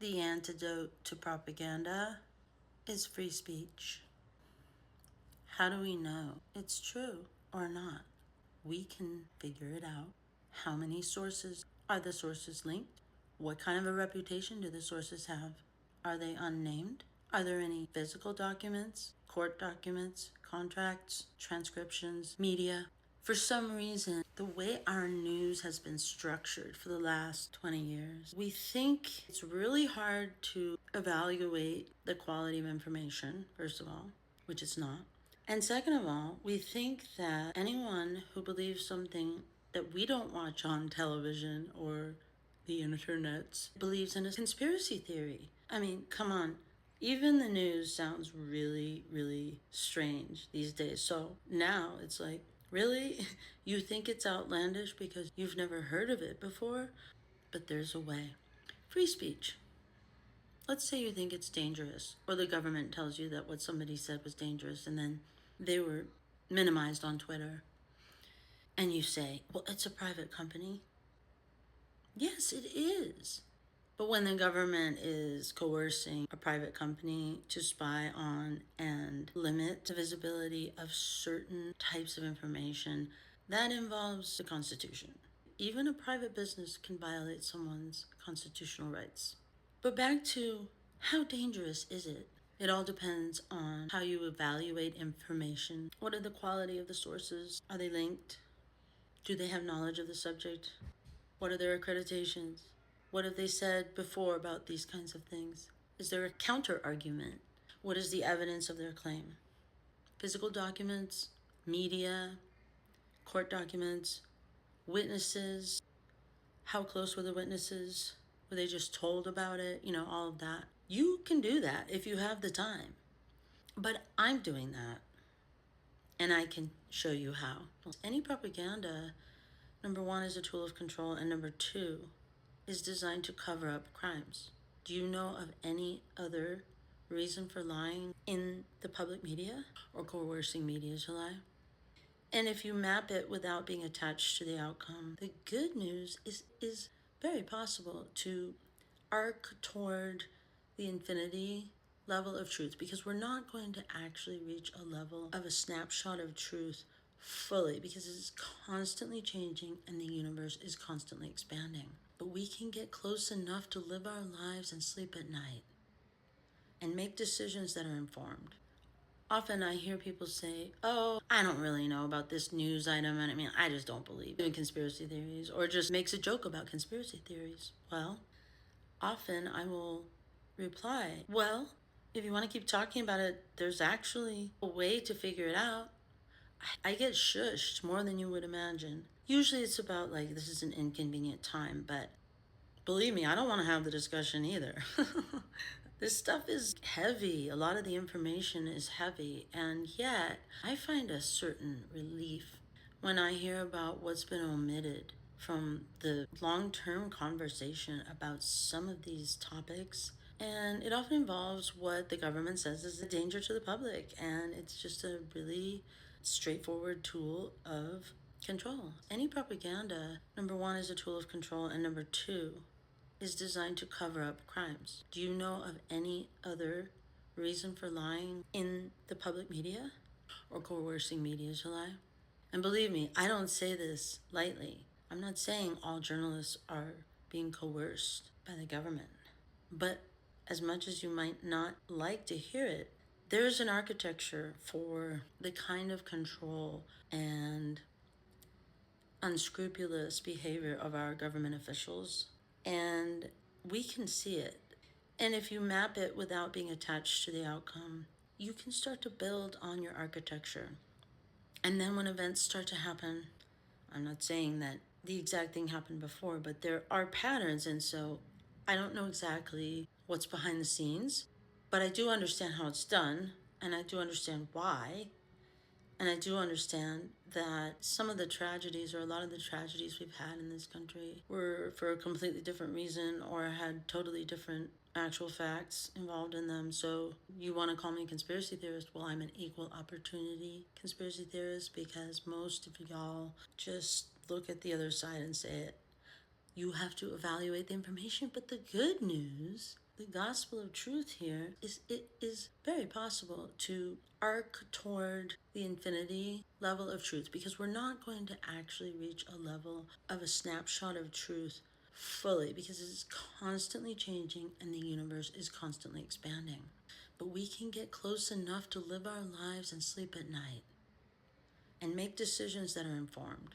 The antidote to propaganda is free speech. How do we know it's true or not? We can figure it out. How many sources are the sources linked? What kind of a reputation do the sources have? Are they unnamed? Are there any physical documents, court documents, contracts, transcriptions, media? For some reason, the way our news has been structured for the last 20 years, we think it's really hard to evaluate the quality of information, first of all, which it's not. And second of all, we think that anyone who believes something that we don't watch on television or the internet believes in a conspiracy theory. I mean, come on. Even the news sounds really, really strange these days. So now it's like, really? You think it's outlandish because you've never heard of it before? But there's a way. Free speech. Let's say you think it's dangerous, or the government tells you that what somebody said was dangerous, and then they were minimized on Twitter. And you say, well, it's a private company. Yes, it is. But when the government is coercing a private company to spy on and limit the visibility of certain types of information, that involves the Constitution. Even a private business can violate someone's constitutional rights. But back to how dangerous is it? It all depends on how you evaluate information. What are the quality of the sources? Are they linked? Do they have knowledge of the subject? What are their accreditations? What have they said before about these kinds of things? Is there a counter argument? What is the evidence of their claim? Physical documents, media, court documents, witnesses. How close were the witnesses? Were they just told about it? You know, all of that. You can do that if you have the time. But I'm doing that. And I can show you how. Any propaganda, number one, is a tool of control, and number two, is designed to cover up crimes. Do you know of any other reason for lying in the public media or coercing media to lie? And if you map it without being attached to the outcome, the good news is very possible to arc toward the infinity level of truth, because we're not going to actually reach a level of a snapshot of truth fully, because it's constantly changing and the universe is constantly expanding. But we can get close enough to live our lives and sleep at night and make decisions that are informed. Often I hear people say, oh, I don't really know about this news item, and I mean, I just don't believe in conspiracy theories, or just makes a joke about conspiracy theories. Well, often I will reply, well, if you want to keep talking about it, there's actually a way to figure it out. I get shushed more than you would imagine. Usually it's about like, this is an inconvenient time, but believe me, I don't want to have the discussion either. This stuff is heavy. A lot of the information is heavy, and yet I find a certain relief when I hear about what's been omitted from the long-term conversation about some of these topics. And it often involves what the government says is a danger to the public, and it's just a really straightforward tool of control. Any propaganda, number one, is a tool of control, and number two, is designed to cover up crimes. Do you know of any other reason for lying in the public media or coercing media to lie? And believe me, I don't say this lightly. I'm not saying all journalists are being coerced by the government. But as much as you might not like to hear it, there's an architecture for the kind of control and unscrupulous behavior of our government officials, and we can see it. And if you map it without being attached to the outcome, you can start to build on your architecture. And then when events start to happen, I'm not saying that the exact thing happened before, but there are patterns, and so I don't know exactly what's behind the scenes, but I do understand how it's done, and I do understand why. And I do understand that some of the tragedies, or a lot of the tragedies we've had in this country, were for a completely different reason or had totally different actual facts involved in them. So you want to call me a conspiracy theorist? Well, I'm an equal opportunity conspiracy theorist, because most of y'all just look at the other side and say it. You have to evaluate the information. But the good news, the gospel of truth here, is it is very possible to arc toward the infinity level of truth, because we're not going to actually reach a level of a snapshot of truth fully, because it's constantly changing and the universe is constantly expanding. But we can get close enough to live our lives and sleep at night and make decisions that are informed.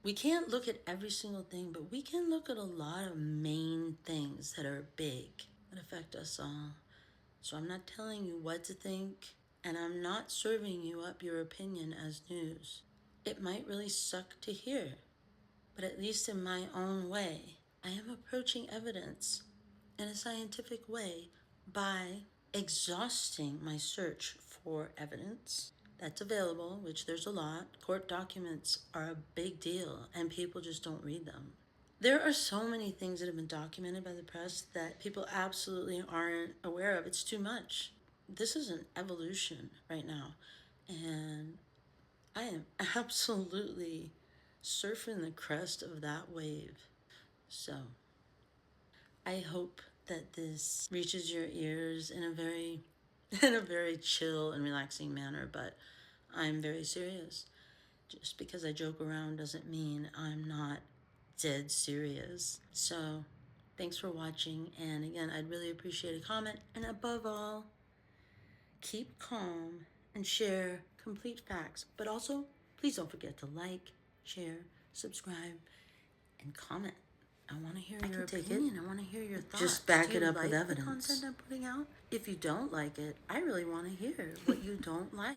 We can't look at every single thing, but we can look at a lot of main things that are big, that affect us all. So I'm not telling you what to think, and I'm not serving you up your opinion as news. It might really suck to hear, but at least in my own way, I am approaching evidence in a scientific way by exhausting my search for evidence that's available, which there's a lot. Court documents are a big deal, and people just don't read them. There are so many things that have been documented by the press that people absolutely aren't aware of. It's too much. This is an evolution right now, and I am absolutely surfing the crest of that wave. So I hope that this reaches your ears in a very chill and relaxing manner, but I'm very serious. Just because I joke around doesn't mean I'm not dead serious. So, thanks for watching, and again, I'd really appreciate a comment, and above all, keep calm and share complete facts. But also, please don't forget to like, share, subscribe, and comment. I want to hear your opinion. I want to hear your thoughts. Just back it up with evidence. The content I'm putting out? If you don't like it, I really want to hear what you don't like.